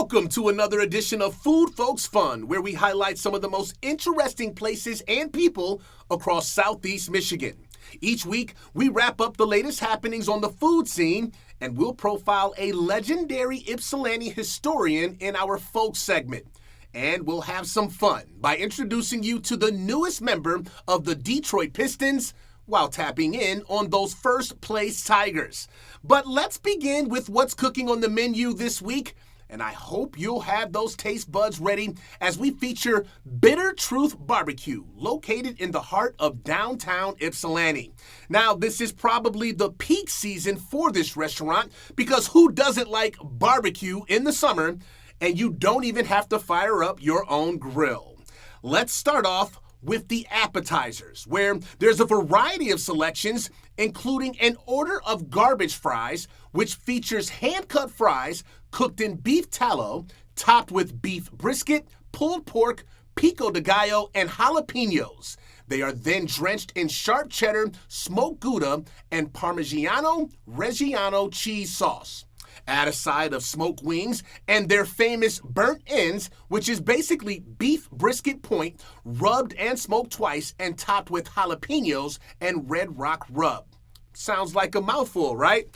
Welcome to another edition of Food Folks Fun, where we highlight some of the most interesting places and people across Southeast Michigan. Each week, we wrap up the latest happenings on the food scene, and we'll profile a legendary Ypsilanti historian in our Folks segment. And we'll have some fun by introducing you to the newest member of the Detroit Pistons, while tapping in on those first-place Tigers. But let's begin with what's cooking on the menu this week, and I hope you'll have those taste buds ready as we feature Bitter Truth Barbecue, located in the heart of downtown Ypsilanti. Now, this is probably the peak season for this restaurant, because who doesn't like barbecue in the summer, and you don't even have to fire up your own grill. Let's start off with the appetizers, where there's a variety of selections, including an order of garbage fries, which features hand-cut fries cooked in beef tallow, topped with beef brisket, pulled pork, pico de gallo, and jalapenos. They are then drenched in sharp cheddar, smoked Gouda, and Parmigiano Reggiano cheese sauce. Add a side of smoked wings and their famous burnt ends, which is basically beef brisket point, rubbed and smoked twice and topped with jalapenos and red rock rub. Sounds like a mouthful, right?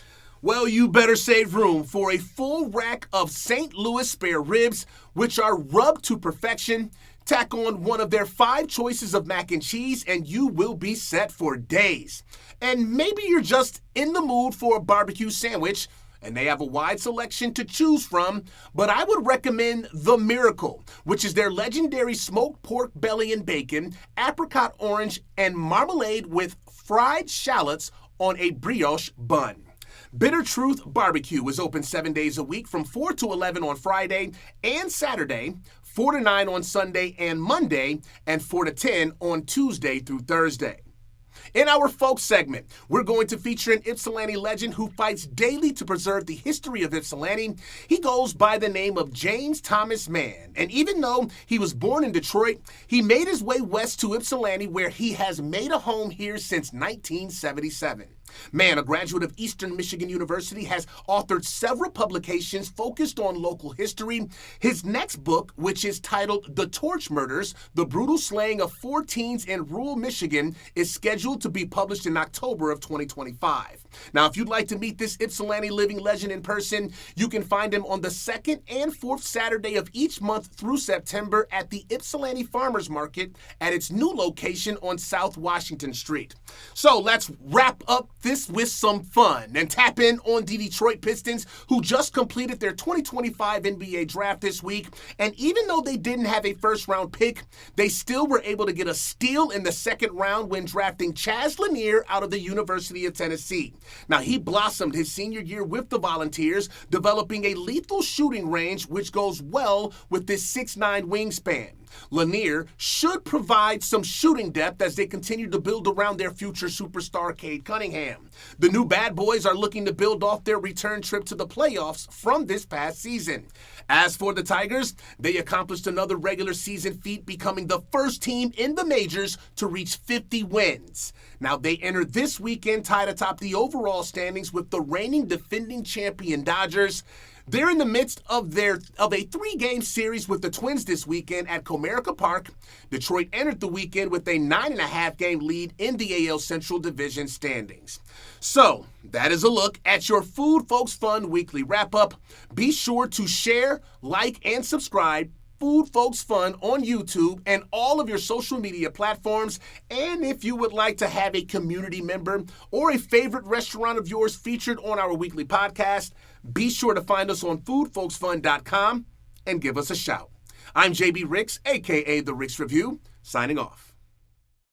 Well, you better save room for a full rack of St. Louis spare ribs, which are rubbed to perfection. Tack on one of their 5 choices of mac and cheese, and you will be set for days. And maybe you're just in the mood for a barbecue sandwich, and they have a wide selection to choose from, but I would recommend The Miracle, which is their legendary smoked pork belly and bacon, apricot orange, and marmalade with fried shallots on a brioche bun. Bitter Truth Barbecue is open 7 days a week from 4 to 11 on Friday and Saturday, 4 to 9 on Sunday and Monday, and 4 to 10 on Tuesday through Thursday. In our Folks segment, we're going to feature an Ypsilanti legend who fights daily to preserve the history of Ypsilanti. He goes by the name of James Thomas Mann, and even though he was born in Detroit, he made his way west to Ypsilanti, where he has made a home here since 1977. Mann, a graduate of Eastern Michigan University, has authored several publications focused on local history. His next book, which is titled The Torch Murders, The Brutal Slaying of 4 Teens in Rural Michigan, is scheduled to be published in October of 2025. Now, if you'd like to meet this Ypsilanti living legend in person, you can find him on the 2nd and 4th Saturday of each month through September at the Ypsilanti Farmers Market at its new location on South Washington Street. So let's wrap up this with some fun and tap in on the Detroit Pistons, who just completed their 2025 NBA draft this week. And even though they didn't have a first-round pick, they still were able to get a steal in the 2nd round when drafting Chaz Lanier out of the University of Tennessee. Now, he blossomed his senior year with the Volunteers, developing a lethal shooting range, which goes well with this 6'9" wingspan. Lanier should provide some shooting depth as they continue to build around their future superstar Cade Cunningham. The new Bad Boys are looking to build off their return trip to the playoffs from this past season. As for the Tigers, they accomplished another regular season feat, becoming the first team in the majors to reach 50 wins. Now, they entered this weekend tied atop the overall standings with the reigning defending champion Dodgers. They're in the midst of a 3-game series with the Twins this weekend at Comerica Park. Detroit entered the weekend with a 9.5-game lead in the AL Central Division standings. So, that is a look at your Food Folks Fun weekly wrap-up. Be sure to share, like, and subscribe Food Folks Fun on YouTube and all of your social media platforms. And if you would like to have a community member or a favorite restaurant of yours featured on our weekly podcast, be sure to find us on foodfolksfun.com and give us a shout. I'm JB Ricks, aka The Ricks Review, signing off.